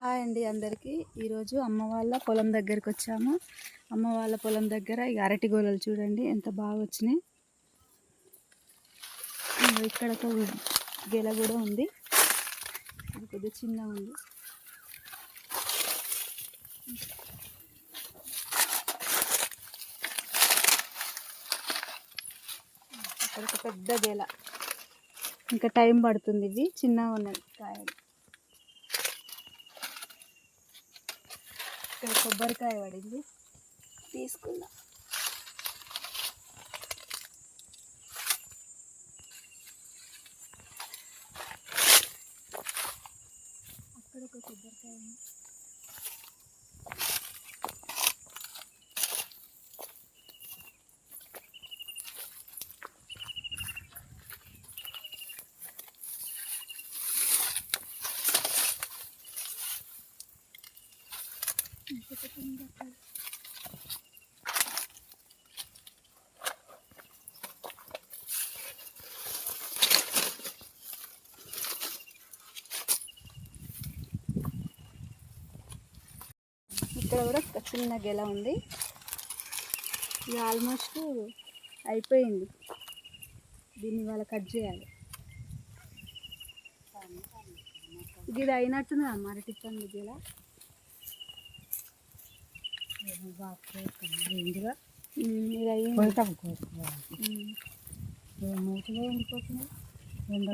Hi అండి అందరికీ. ఈరోజు అమ్మ వాళ్ళ పొలం దగ్గరికి వచ్చాము. అమ్మ వాళ్ళ పొలం దగ్గర ఈ అరటి గోళలు చూడండి ఎంత బాగా వచ్చినాయి. ఇక్కడ ఒక గెల కూడా ఉంది, ఇది కొద్దిగా చిన్నగా ఉంది. ఇక్కడ ఒక పెద్ద గెల, ఇంకా టైం పడుతుంది, ఇవి చిన్నగా ఉన్నాయి కాయలు. ఇక్కడ కొబ్బరికాయ పడింది, తీసుకుందాం. అక్కడ ఒక కొబ్బరికాయ ఉంది. ఇక్కడ కూడా ఒక చిన్న గెల ఉంది, ఇది ఆల్మోస్ట్ అయిపోయింది, దీన్ని ఇవాళ కట్ చేయాలి. ఇది అయినట్టుంది అమ్మ అరటి పండు గెల.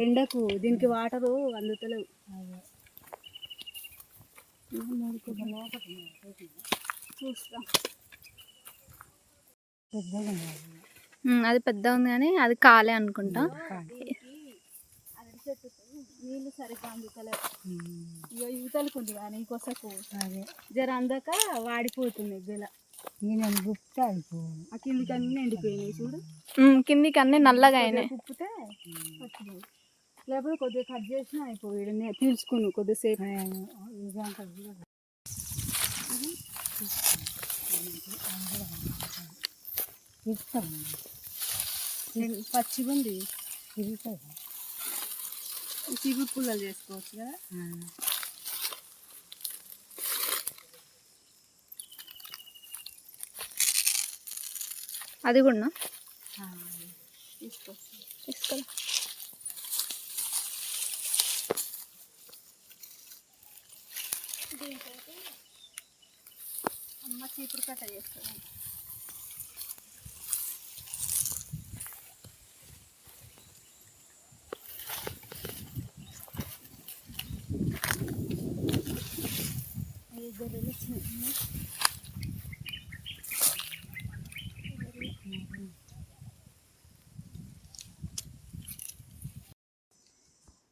ఎండకు దీనికి వాటరు అందుతలేవు. చూస్తాం, అది పెద్ద ఉంది కానీ అది కాలే అనుకుంటా. అరటి చెట్టు నీళ్ళు సరిగ్గా అందుతలేవు, ఇక యువతలుకుంది కానీ ఇంకొసకు జర అందక వాడిపోతుంది గెల. ఆ కిందికి అన్నీ ఎండిపోయినాయి చూడు, కిందికి అన్నీ నల్లగా అయినాయి. కుప్పితే వచ్చినాయి, లేకపోతే కొద్దిగా కట్ చేసినా అయిపోయి తీర్చుకుని కొద్దిసేపు. పచ్చిగా ఉంది, చిగురు పుల్లలు చేసుకోవచ్చు కదా. అది కూడా తీసుకో. దీంతో అమ్మ చీపురు కట్ట చేస్తుంది. గొర్రెలు వచ్చినాయి.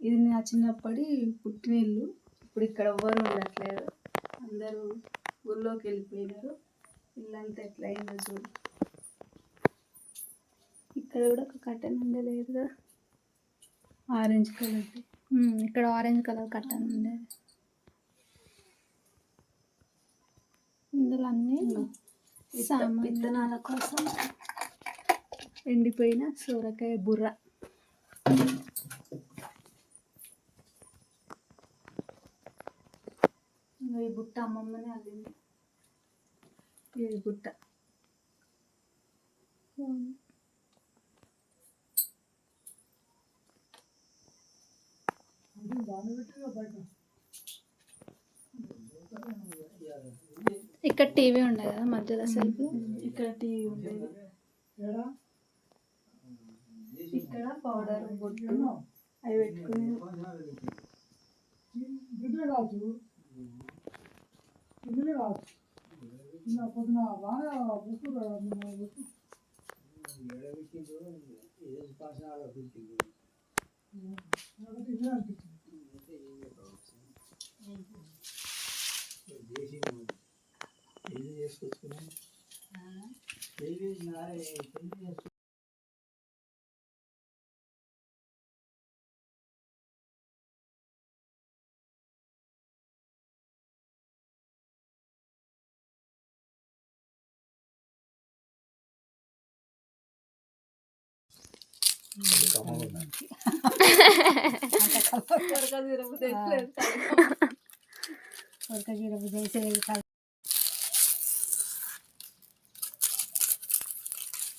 ఇది నా చిన్నప్పటి పుట్టిన ఇల్లు. ఇప్పుడు ఇక్కడ ఎవ్వరు ఉండట్లేదు, అందరూ ఊళ్ళోకి వెళ్ళిపోయినారు. ఇల్లంతా ఎట్లా అయిందో చూడు. ఇక్కడ కూడా ఒక కట్టెన్ ఉండలేదు కదా, ఆరెంజ్ కలర్. ఇక్కడ ఆరెంజ్ కలర్ కట్టెన్ ఉండేది. ఇందులో అన్నీ విత్తనాల కోసం ఎండిపోయిన సోరకాయ బుర్ర. ఈ బుట్ట అమ్మమ్మనే అల్లింది, ఈ బుట్ట. ఇక్కడ టీవీ ఉండదు కదా మధ్యలో సెల్ఫ్, ఇక్కడ టీవీ ఉండేది. ఇక్కడ పౌడర్ బొట్టు అవి పెట్టుకుని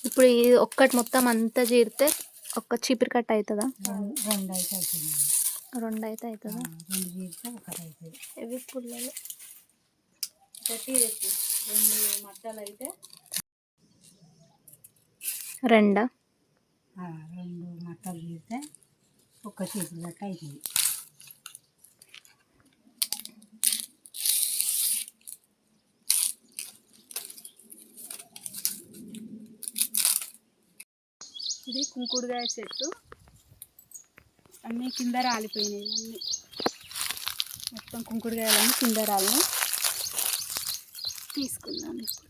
ఇప్పుడు ఇది ఒక్కటి మొత్తం అంతా చీరితే ఒక్క చీపిరి కట్ట అవుతుందా? రెండు అయితే అవుతుందా? ఇవి పుల్లలు గట్టి రెండు మట్టలు అయితే రెండు మట్టలు చీరితే ఒక్క చీపిరి కట్ట అవుతుంది. ఇది కుంకుడుకాయ చెట్టు, అన్నీ కింద రాలిపోయినాయి. అన్నీ మొత్తం కుంకుడుకాయలన్నీ కింద రాలినాయి. తీసుకుందాం ఇప్పుడు.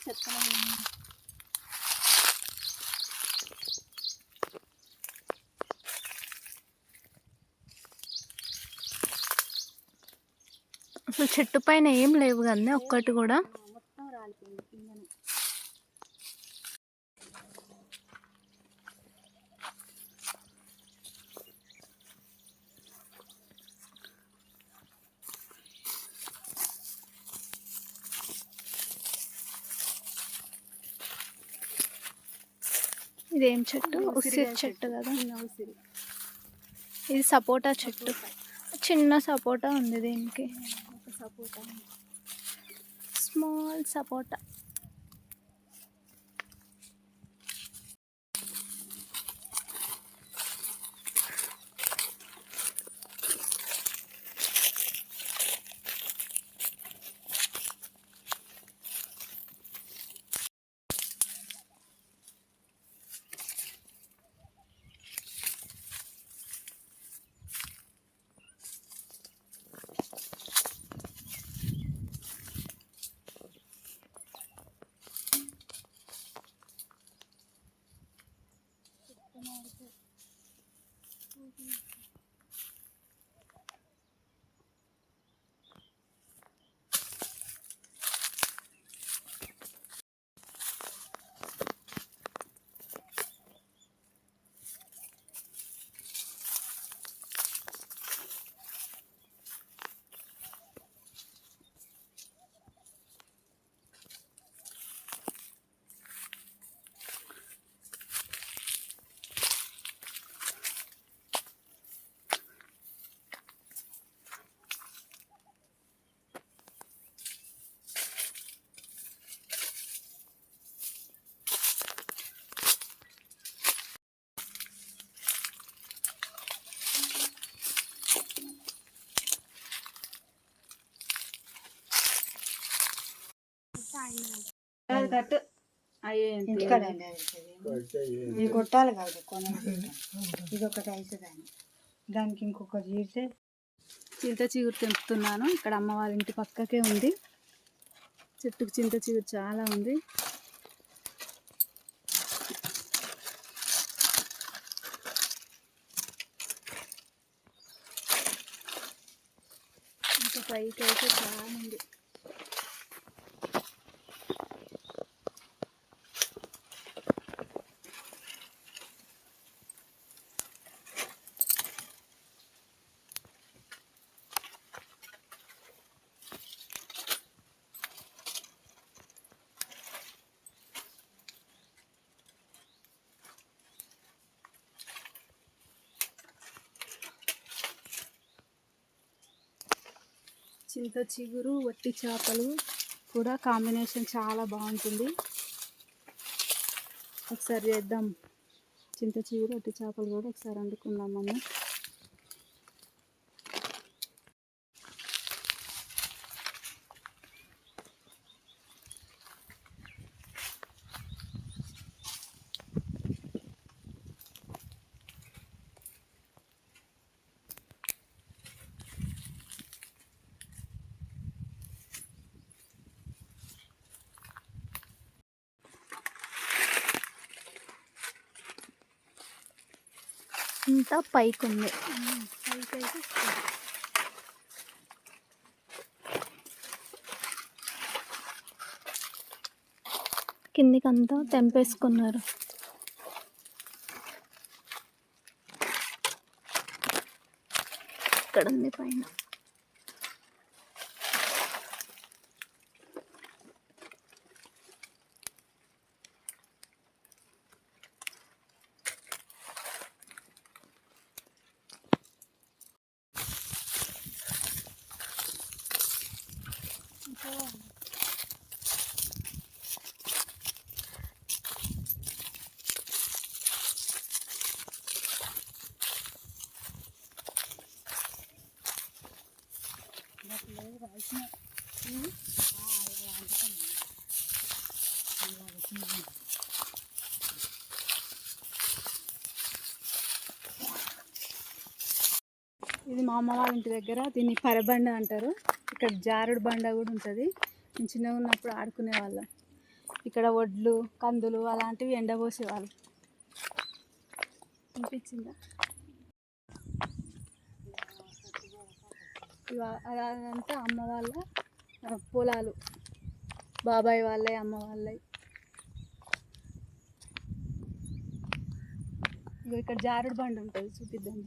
చెత్తలో అసలు చెట్టు పైన ఏం లేవు కదా ఒక్కటి కూడా. మొత్తం రాలిపోయింది కిందనే. ఇదేం చెట్టు? ఉసిరి చెట్టు కదా. ఉసిరి. ఇది సపోటా చెట్టు. చిన్న సపోటా ఉంది దీనికి. సపోటా, స్మాల్ సపోటా. ఇది కొట్టాలి కాదు ఇది ఒకటి అవుతుందని దానికి ఇంకొకటి చీరితే. చింత చిగురు తెంపుతున్నాను. ఇక్కడ అమ్మ వాళ్ళ ఇంటి పక్కకే ఉంది చెట్టుకు చింత చిగురు చాలా ఉంది. ఇంకా పైకి అయితే చాలా ఉంది. చింత చిగురు వట్టి చేపలు కూడా కాంబినేషన్ చాలా బాగుంటుంది. ఒకసారి చేద్దాం. చింత చిగురు వట్టి చేపలు కూడా ఒకసారి వండుకుందాం మనం. ఇంత పైకి ఉంది. పైకి అయితే కిందికంతా తెంపేసుకున్నారు. ఇక్కడ ఉంది పైన. ఇది మా అమ్మ వాళ్ళ ఇంటి దగ్గర, దీన్ని పరబండ అంటారు. ఇక్కడ జారుడు బండ కూడా ఉంటుంది. నేను చిన్నగా ఉన్నప్పుడు ఆడుకునే వాళ్ళం. ఇక్కడ వడ్లు, కందులు అలాంటివి ఎండబోసేవాళ్ళు. అనిపించిందా? అదంతా అమ్మ వాళ్ళ పొలాలు, బాబాయ్ వాళ్ళే, అమ్మ వాళ్ళే. ఇక్కడ జారుడు బండ ఉంటుంది, చూపిద్దాం.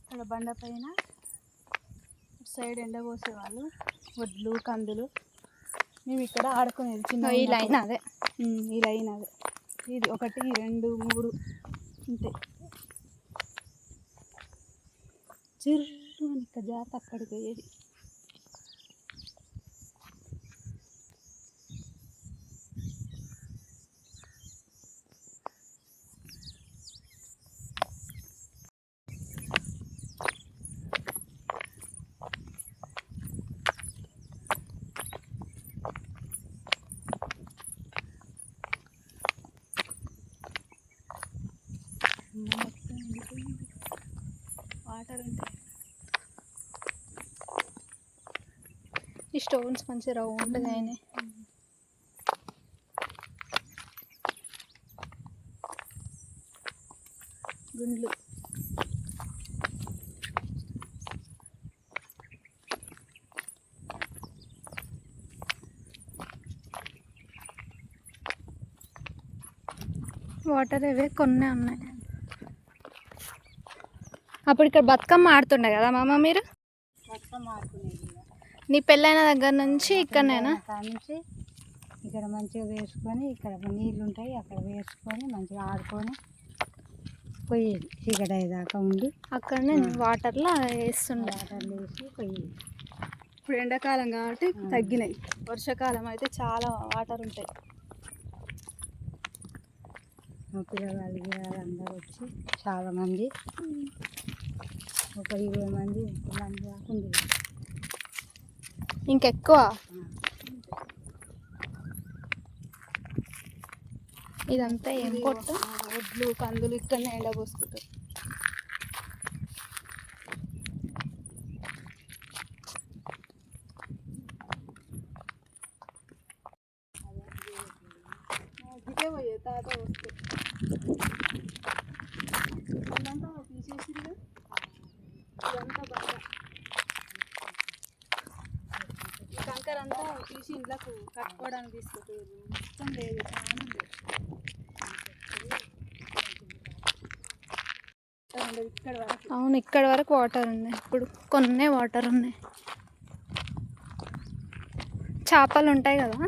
ఇక్కడ బండ పైన సైడ్ ఎండబోసేవాళ్ళు వడ్లు, కందులు. మేము ఇక్కడ ఆడుకునేది చిన్న. ఈ లైన్ అదే, ఈ లైన్ అదే. ఇది 1, 2, 3 ఉంటాయి. చిర్రు అని ఇక్కడ జాత అక్కడికి పోయేది. వాటర్ ఉంటాయి. ఈ స్టోన్స్ మంచిగా రౌండ్గా అయినాయి. గుండ్లు. వాటర్ అవే కొన్ని ఉన్నాయి. అప్పుడు ఇక్కడ బతుకమ్మ ఆడుతుండే కదా మామ మీరు? బతుకమ్మ ఆడుకునేది. నీ పెళ్ళైన దగ్గర నుంచి ఇక్కడనేనా? నుంచి ఇక్కడ మంచిగా వేసుకొని, ఇక్కడ నీళ్ళు ఉంటాయి, అక్కడ వేసుకొని మంచిగా ఆడుకొని పోయేది. చీకటి అయ్యేదాకా ఉండి అక్కడనే వాటర్లో వేస్తుండే. వాటర్లో వేసి పోయేది. ఇప్పుడు ఎండాకాలం కాబట్టి తగ్గినాయి. వర్షాకాలం అయితే చాలా వాటర్ ఉంటాయి. మా పిల్లగాళ్ళు అందరూ వచ్చి చాలామంది, ఒక 20 మంది, 30 మంది దాకా ఉండేది. ఇంకెక్కువ. ఇదంతా ఏం పొట్టు? వడ్లు, కందులు ఇక్కడనే ఎండబోసుకుంటారు. ఇదే పోయే తాత వస్తే ఇదంతా తీసేసిరుగా. ఇదంతా బాగా ఈ కంకర అంతా తీసి ఇంట్లోకి కట్టుకోవడానికి తీసుకుంటారు. ఇష్టం లేదు, చాలా లేదు. ఇక్కడ వరకు. అవును, ఇక్కడ వరకు వాటర్ ఉన్నాయి. ఇప్పుడు కొన్నే వాటర్ ఉన్నాయి. చేపలు ఉంటాయి కదా.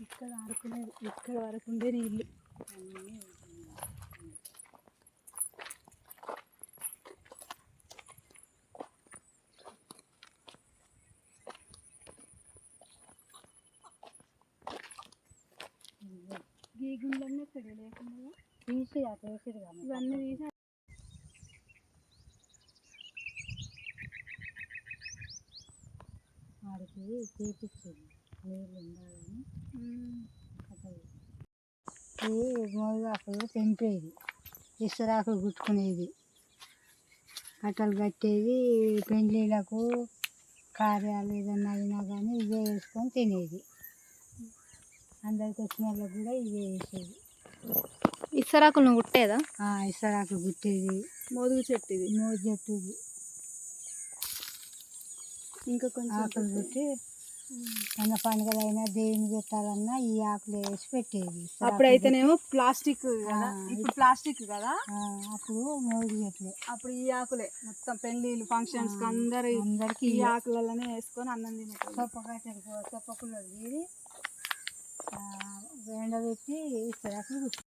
ఇక్కడ ఆడుకునేది, ఇక్కడ వరకు ఉండే నీళ్ళు. ఈ గుండ్లన్నీ ఇక్కడ లేకుండా తీసి అటు వేసేది కదా. ఇవన్నీ తీసి వాడికి తీపిచ్చేది నీళ్ళు ఉండాలని. మోగాకులు తెంపేది, ఇసురాకులు గుట్టుకునేది, కట్టలు కట్టేది. పెళ్ళిళ్ళకు కార్యాలు ఏదన్నా అయినా కానీ ఇవే వేసుకొని తినేది. అందరికి వచ్చిన వాళ్ళకి కూడా ఇవే వేసేది. ఇస్తరాకులు నువ్వు కుట్టేదా? ఇసరాకు గుట్టేది, మోదుగు చెట్టు ఇది. మోజు చెట్టుది ఇంకా కొంచెం ఆకులు గుట్టి మన పండుగలైనా దేవుని పెట్టాలన్నా ఈ ఆకులు వేసి పెట్టేది. అప్పుడైతేనేమో ప్లాస్టిక్ కదా, ఇప్పుడు ప్లాస్టిక్ కదా. అప్పుడు మోజు చెట్లు, అప్పుడు ఈ ఆకులే మొత్తం పెళ్ళిళ్ళు ఫంక్షన్స్ అందరికి ఈ ఆకులలోనే వేసుకొని అన్నం తినేది. సొప్పకుల్లో తీరి ఎండబెట్టి ఇసరాకులు గుట్టి.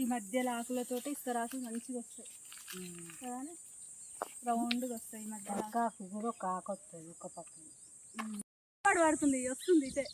ఈ మధ్యలో ఆకులతోటి ఇస్తరాకులు మంచిగా వస్తాయి కదా, రౌండ్గా వస్తాయి. ఈ మధ్య కాకు కూడా ఒక ఆకు వస్తుంది, ఒక పక్కన పడుతుంది వస్తుంది ఇదే.